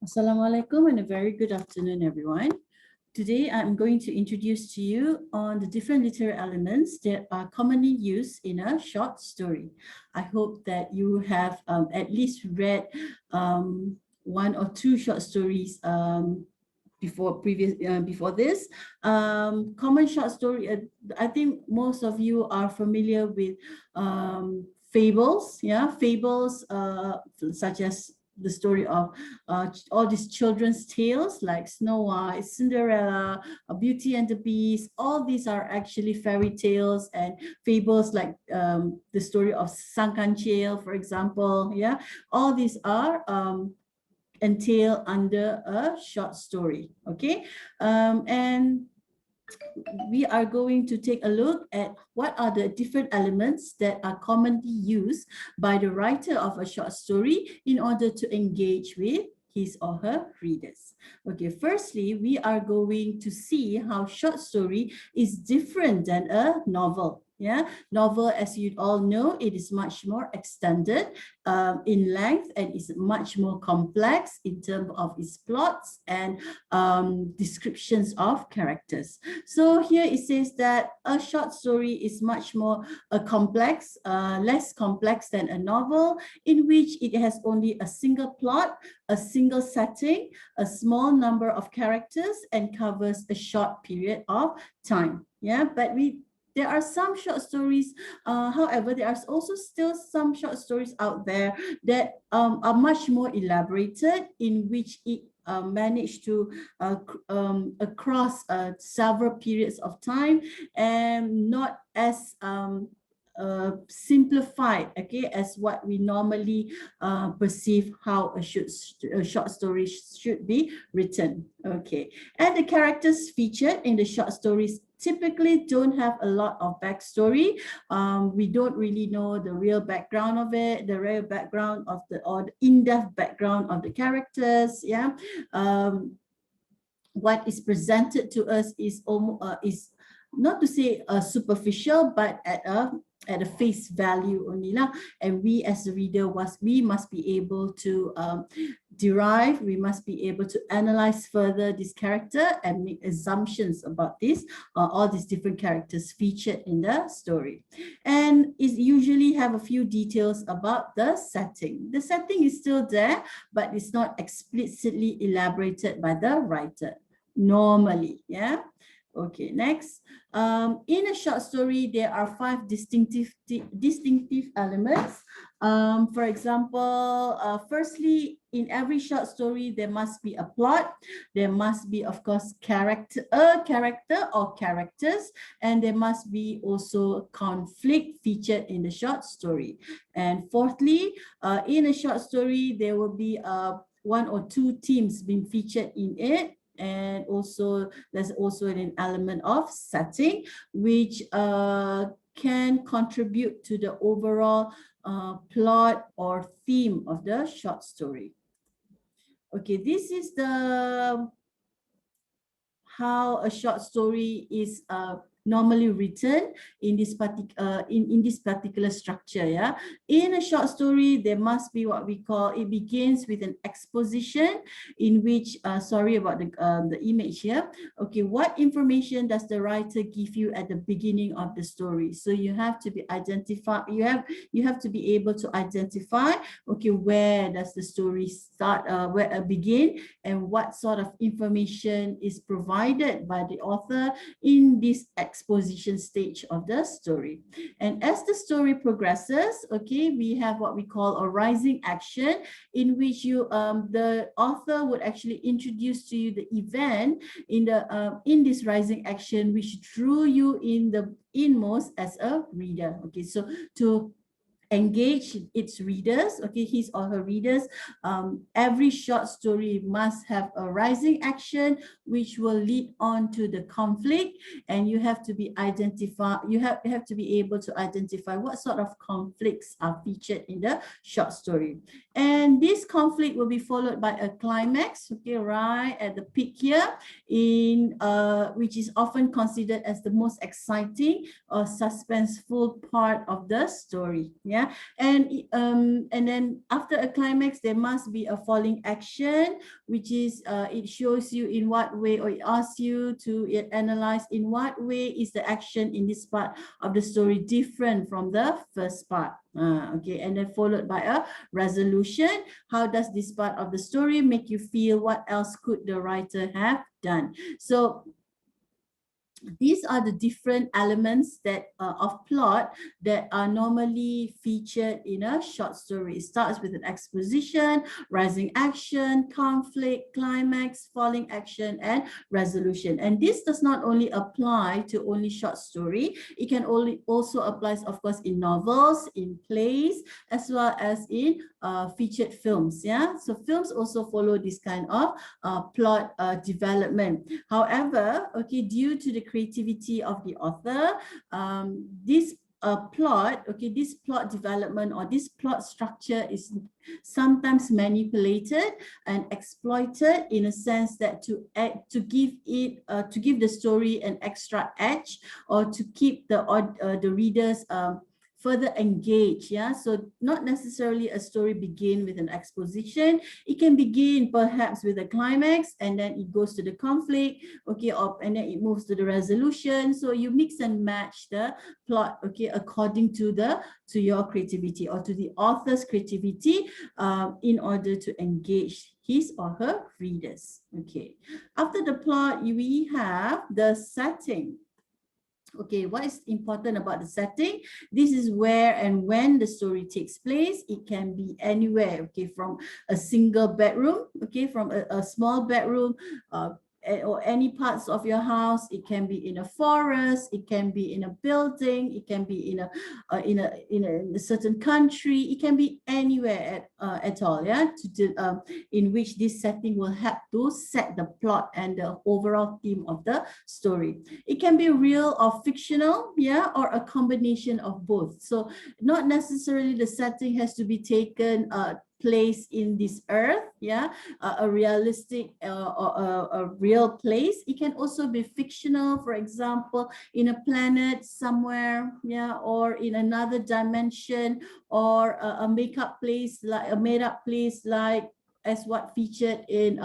Assalamualaikum and a very good afternoon, everyone. Today, I'm going to introduce to you on the different literary elements that are commonly used in a short story. I hope that you have at least read one or two short stories before this. Common short story. I think most of you are familiar with fables. Yeah, fables such as the story of all these children's tales like Snow White, Cinderella, Beauty and the Beast. All these are actually fairy tales and fables like the story of Sang Kancil, for example. Yeah, all these are entail under a short story. Okay, and we are going to take a look at what are the different elements that are commonly used by the writer of a short story in order to engage with his or her readers. Okay, firstly, we are going to see how short story is different than a novel. Yeah, novel, as you all know, it is much more extended in length and is much more complex in terms of its plots and descriptions of characters. So here it says that a short story is much more complex, less complex than a novel, in which it has only a single plot, a single setting, a small number of characters, and covers a short period of time. Yeah, but there are some short stories, however, there are also still some short stories out there that are much more elaborated, in which it managed to across several periods of time and not as simplified, okay, as what we normally perceive how a short story should be written. Okay, and the characters featured in the short stories typically don't have a lot of backstory. We don't really know the real background of it, the real background of the in-depth background of the characters. Yeah, what is presented to us is is not to say superficial, but at a face value only lah. And we as the reader we must be able to derive, we must be able to analyze further this character and make assumptions about this, all these different characters featured in the story. And it usually have a few details about the setting. The setting is still there, but it's not explicitly elaborated by the writer normally. Yeah. Okay, next. In a short story, there are 5 distinctive elements. For example, firstly, in every short story, there must be a plot. There must be, of course, a character or characters, and there must be also conflict featured in the short story. And fourthly, in a short story, there will be 1 or 2 themes being featured in it. And also there's also an element of setting, which can contribute to the overall plot or theme of the short story. Okay, this is the how a short story is normally written in this particular structure. Yeah, in a short story, there must be what we call, it begins with an exposition, in which sorry about the image here. Okay, what information does the writer give you at the beginning of the story? So you have to be you have to be able to identify, okay, where does the story start, where begin, and what sort of information is provided by the author in this exposition stage of the story. And as the story progresses, okay, we have what we call a rising action, in which the author would actually introduce to you the event in this rising action, which drew you in the inmost as a reader. Okay, so to engage its readers, okay, his or her readers, every short story must have a rising action which will lead on to the conflict, and you have to be to be able to identify what sort of conflicts are featured in the short story. And this conflict will be followed by a climax, okay, right at the peak here, in which is often considered as the most exciting or suspenseful part of the story. Yeah. Yeah, and then after a climax, there must be a falling action, which is it shows you in what way, or it asks you to analyze in what way is the action in this part of the story different from the first part. Okay, and then followed by a resolution. How does this part of the story make you feel? What else could the writer have done? So these are the different elements that of plot that are normally featured in a short story. It starts with an exposition, rising action, conflict, climax, falling action, and resolution. And this does not only apply to only short story. It can only also applies, of course, in novels, in plays, as well as in featured films. Yeah, so films also follow this kind of plot development. However, okay, due to the creativity of the author, this plot, okay, this plot development or this plot structure is sometimes manipulated and exploited in a sense that to give the story an extra edge, or to keep the readers further engage. Yeah, so not necessarily a story begin with an exposition. It can begin perhaps with a climax, and then it goes to the conflict, okay, and then it moves to the resolution. So you mix and match the plot, okay, according to your creativity, or to the author's creativity, in order to engage his or her readers. Okay, after the plot, we have the setting. Okay, what is important about the setting? This is where and when the story takes place. It can be anywhere, okay, from a single bedroom, okay, from a small bedroom, or any parts of your house. It can be in a forest, it can be in a building, it can be in a certain country, it can be anywhere at all. Yeah, in which this setting will help to set the plot and the overall theme of the story. It can be real or fictional, yeah, or a combination of both. So not necessarily the setting has to be taken place in this earth, yeah, a realistic or a real place. It can also be fictional, for example, in a planet somewhere, yeah, or in another dimension, or a make-up place, like a made-up place, like as what featured in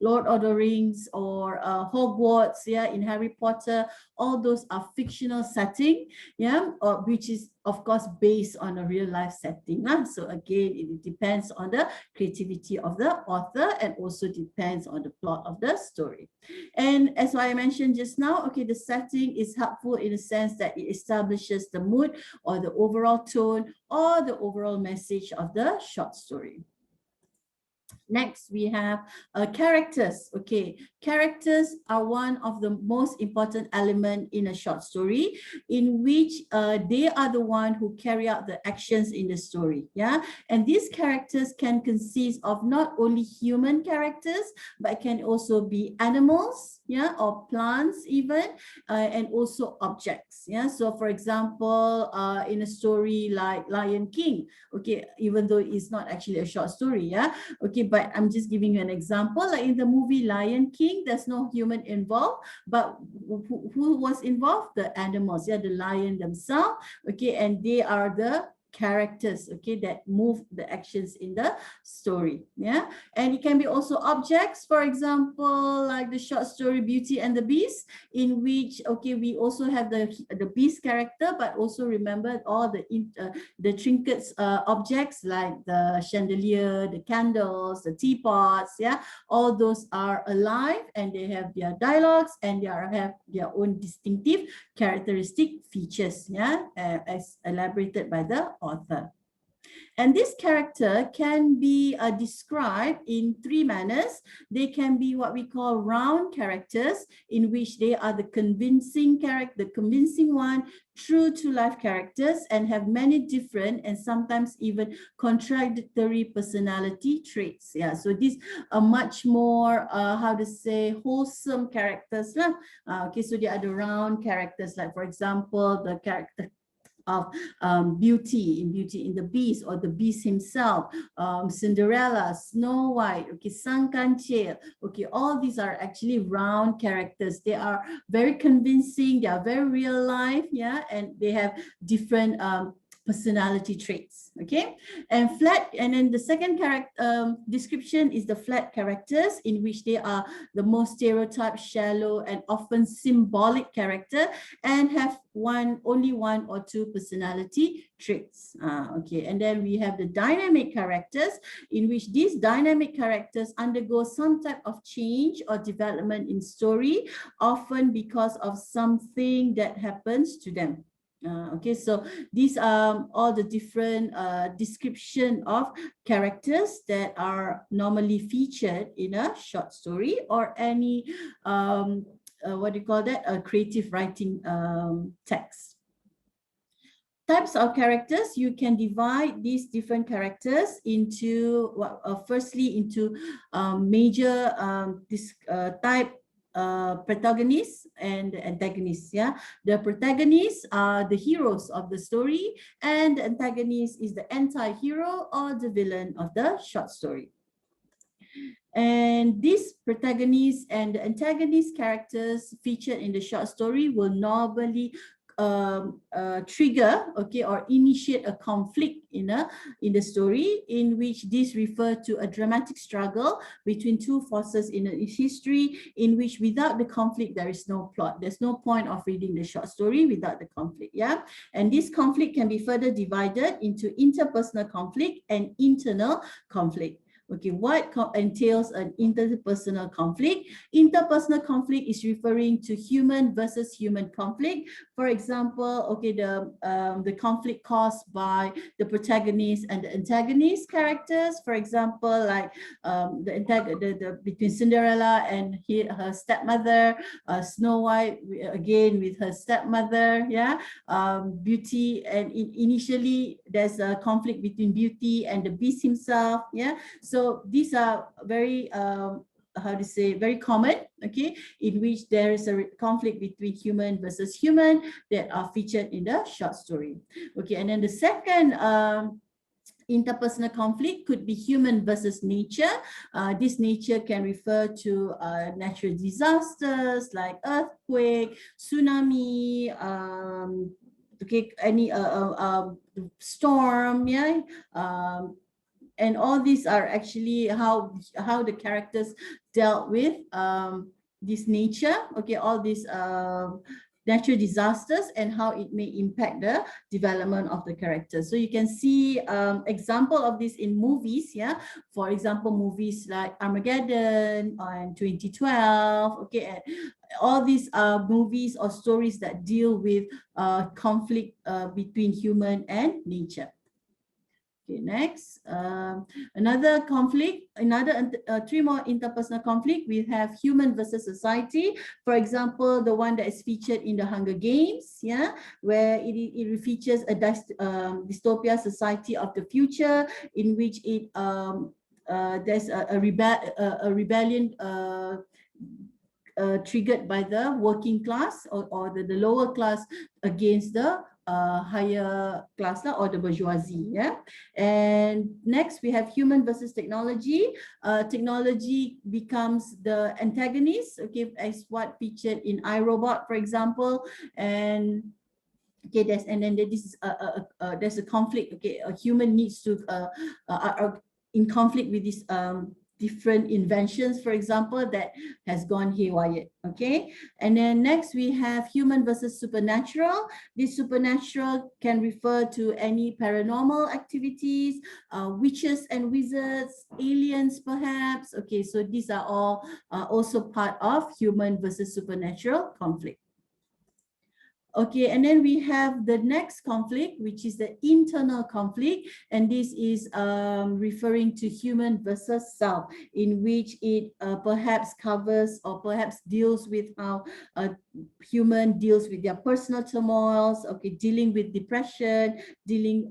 Lord of the Rings, or Hogwarts, yeah, in Harry Potter. All those are fictional setting, yeah, or which is of course based on a real life setting. So again, it depends on the creativity of the author, and also depends on the plot of the story. And as I mentioned just now, okay, the setting is helpful in the sense that it establishes the mood, or the overall tone, or the overall message of the short story. Next, we have characters. Okay, characters are one of the most important element in a short story, in which they are the one who carry out the actions in the story. Yeah, and these characters can consist of not only human characters, but can also be animals, yeah, or plants even, and also objects. Yeah, so for example, in a story like Lion King, okay, even though it's not actually a short story, yeah, okay, but I'm just giving you an example. Like in the movie Lion King, there's no human involved, but who was involved? The animals, yeah, the lion themselves, okay, and they are the characters, okay, that move the actions in the story. Yeah, and it can be also objects, for example, like the short story Beauty and the Beast, in which, okay, we also have the beast character, but also remember all the trinkets objects, like the chandelier, the candles, the teapots, yeah, all those are alive, and they have their dialogues, and they have their own distinctive characteristic features, yeah, as elaborated by the author. And this character can be described in three manners. They can be what we call round characters, in which they are the convincing character, the convincing one, true to life characters, and have many different and sometimes even contradictory personality traits. Yeah, so these are much more, how to say, wholesome characters. Okay, so they are the round characters, like for example, the character of Beauty in the Beast, or the Beast himself, Cinderella, Snow White, okay, Sang Kanche, okay, all these are actually round characters. They are very convincing, they are very real life, yeah, and they have different personality traits. Okay, and then the second description is the flat characters, in which they are the most stereotyped, shallow, and often symbolic character, and have only one or two personality traits. Okay, and then we have the dynamic characters, in which these dynamic characters undergo some type of change or development in story, often because of something that happens to them. Okay, so these are all the different description of characters that are normally featured in a short story or any what do you call that, a creative writing text. Types of characters, you can divide these different characters into firstly into major type protagonists and antagonists. Yeah, the protagonists are the heroes of the story, and the antagonist is the anti-hero or the villain of the short story. And these protagonists and the antagonist characters featured in the short story will normally trigger, okay, or initiate a conflict in the story, in which this refer to a dramatic struggle between two forces in a history, in which without the conflict there is no plot. There's no point of reading the short story without the conflict. Yeah, and this conflict can be further divided into interpersonal conflict and internal conflict. Okay, what entails an interpersonal conflict? Interpersonal conflict is referring to human versus human conflict. For example, okay, the conflict caused by the protagonist and the antagonist characters. For example, like between Cinderella and her stepmother, Snow White again with her stepmother. Yeah, Beauty, and initially there's a conflict between Beauty and the Beast himself. Yeah, so these are very very common, okay, in which there is a conflict between human versus human that are featured in the short story. Okay, and then the second interpersonal conflict could be human versus nature. This nature can refer to natural disasters like earthquake, tsunami, okay, any storm, yeah, and all these are actually how the characters dealt with this nature, okay, all these natural disasters and how it may impact the development of the characters. So you can see example of this in movies. Yeah, for example, movies like Armageddon and 2012. Okay, and all these movies or stories that deal with conflict between human and nature. Okay, next, another conflict, three more interpersonal conflict. We have human versus society. For example, the one that is featured in the Hunger Games, yeah, where it features a dystopia society of the future, in which there's a rebellion triggered by the working class or the lower class against the higher class or the bourgeoisie. Yeah, and next we have human versus technology. Technology becomes the antagonist, okay, as what featured in iRobot, for example. And okay, there's a conflict. Okay, a human needs to are in conflict with this different inventions, for example, that has gone haywire. Okay, and then next we have human versus supernatural. This supernatural can refer to any paranormal activities, witches and wizards, aliens perhaps. Okay, so these are all also part of human versus supernatural conflict. Okay, and then we have the next conflict, which is the internal conflict, and this is referring to human versus self, in which it perhaps covers or perhaps deals with how human deals with their personal turmoils, okay, dealing with depression, being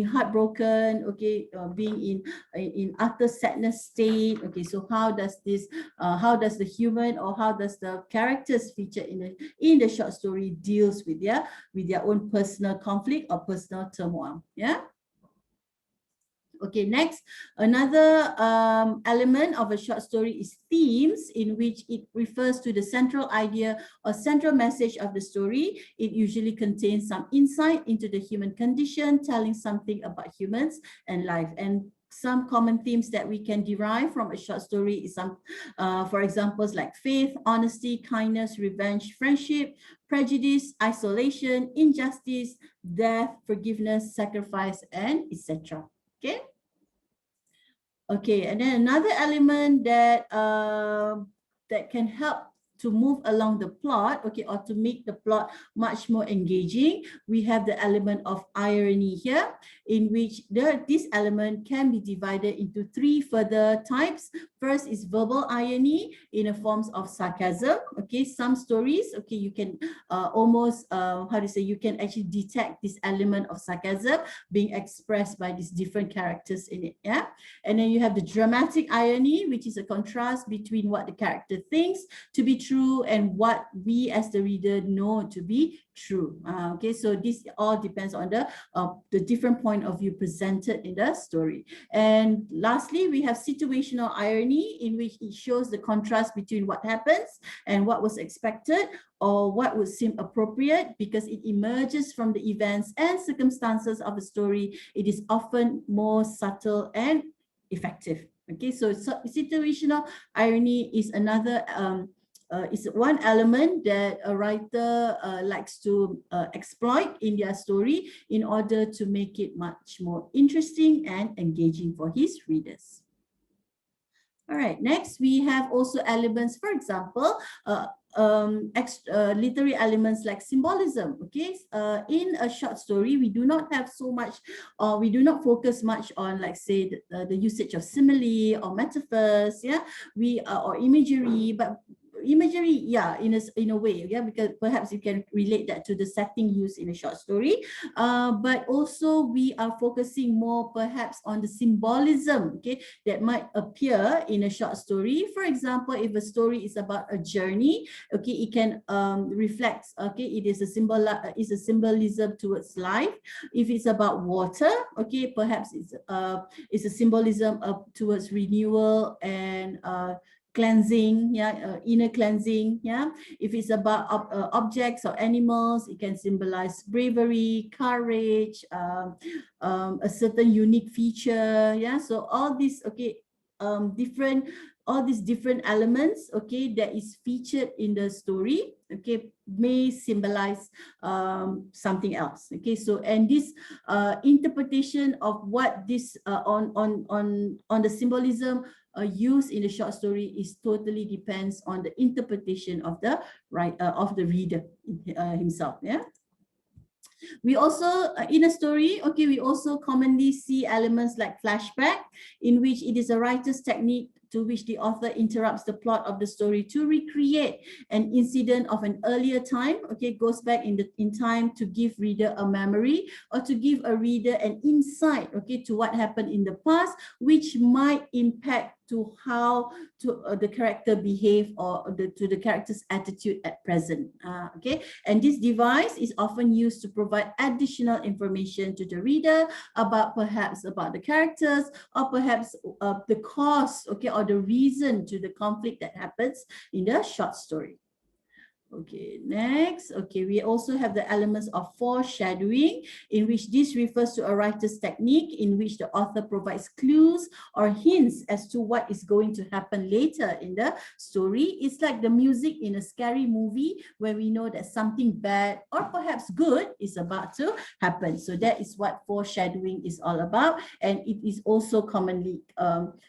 heartbroken, okay, being in utter sadness state. Okay, so how does the human or how does the characters featured in the short story deals with their own personal conflict or personal turmoil? Yeah. Okay, next, another element of a short story is themes, in which it refers to the central idea or central message of the story. It usually contains some insight into the human condition, telling something about humans and life. And some common themes that we can derive from a short story is for examples like faith, honesty, kindness, revenge, friendship, prejudice, isolation, injustice, death, forgiveness, sacrifice, and etc. Okay. Okay, and then another element that that can help to move along the plot, okay, or to make the plot much more engaging, we have the element of irony here, in which this element can be divided into three further types. First is verbal irony in the forms of sarcasm. Okay, some stories, okay, you can almost how to say, you can actually detect this element of sarcasm being expressed by these different characters in it. Yeah. And then you have the dramatic irony, which is a contrast between what the character thinks to be true and what we as the reader know to be true. Okay, so this all depends on the different point of view presented in the story. And lastly, we have situational irony, in which it shows the contrast between what happens and what was expected or what would seem appropriate, because it emerges from the events and circumstances of the story. It is often more subtle and effective. Okay, so situational irony is another is one element that a writer likes to exploit in their story in order to make it much more interesting and engaging for his readers. All right, next we have also elements, for example, literary elements like symbolism. Okay, in a short story, we do not have so much, or we do not focus much on, like say, the usage of simile or metaphors, yeah, or imagery, but imagery, yeah, in a way, yeah, because perhaps you can relate that to the setting used in a short story, but also we are focusing more perhaps on the symbolism, okay, that might appear in a short story. For example, if a story is about a journey, okay, it can reflect, okay, it is a symbolism towards life. If it's about water, okay, perhaps it's a symbolism towards renewal and cleansing, yeah, inner cleansing, yeah. If it's about objects or animals, it can symbolize bravery, courage, a certain unique feature, yeah. So all these, okay, all these different elements, okay, that is featured in the story, okay, may symbolize something else. Okay, so and this interpretation of what this on the symbolism used in the short story is totally depends on the interpretation of the reader himself. Yeah. We also, in a story, okay, we also commonly see elements like flashback, in which it is a writer's technique to which the author interrupts the plot of the story to recreate an incident of an earlier time, okay, goes back in time to give reader a memory or to give a reader an insight, okay, to what happened in the past, which might impact to how the character behave or to the character's attitude at present. Okay, and this device is often used to provide additional information to the reader about perhaps about the characters, or perhaps the cause, okay, or the reason to the conflict that happens in the short story. Okay, next. Okay, we also have the elements of foreshadowing, in which this refers to a writer's technique in which the author provides clues or hints as to what is going to happen later in the story. It's like the music in a scary movie where we know that something bad or perhaps good is about to happen. So that is what foreshadowing is all about. And it is also commonly,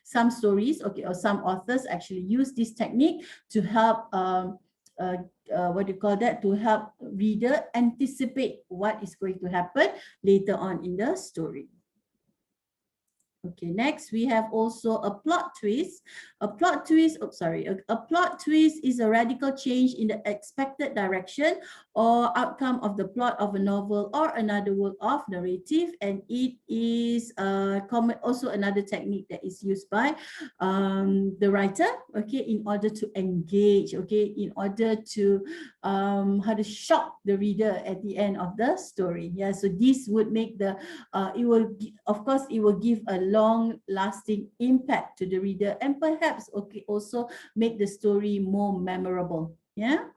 some stories, okay, or some authors actually use this technique to help what do you call that, to help reader anticipate what is going to happen later on in the story. Okay, next we have also a plot twist. A plot twist, a plot twist is a radical change in the expected direction or outcome of the plot of a novel or another work of narrative, and it is also another technique that is used by the writer, okay, in order to engage, okay, in order to how to shock the reader at the end of the story. Yeah, so this would make the it will, of course, it will give a long-lasting impact to the reader, and perhaps also make the story more memorable. Yeah.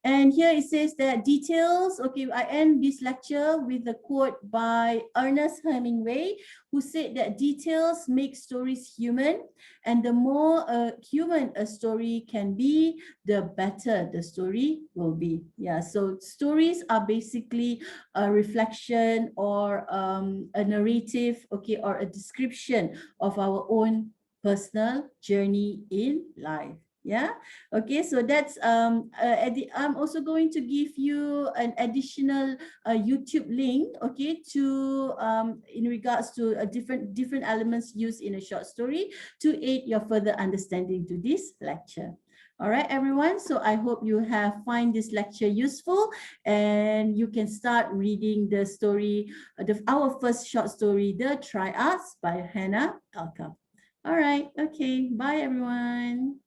And here it says that details, okay, I end this lecture with a quote by Ernest Hemingway, who said that details make stories human, and the more human a story can be, the better the story will be. Yeah, so stories are basically a reflection or a narrative, okay, or a description of our own personal journey in life. Yeah. Okay, so that's I'm also going to give you an additional YouTube link, okay, to in regards to different elements used in a short story to aid your further understanding to this lecture. All right, everyone. So I hope you have find this lecture useful, and you can start reading the story, our first short story, The Triads by Hannah Alcott. All right. Okay. Bye, everyone.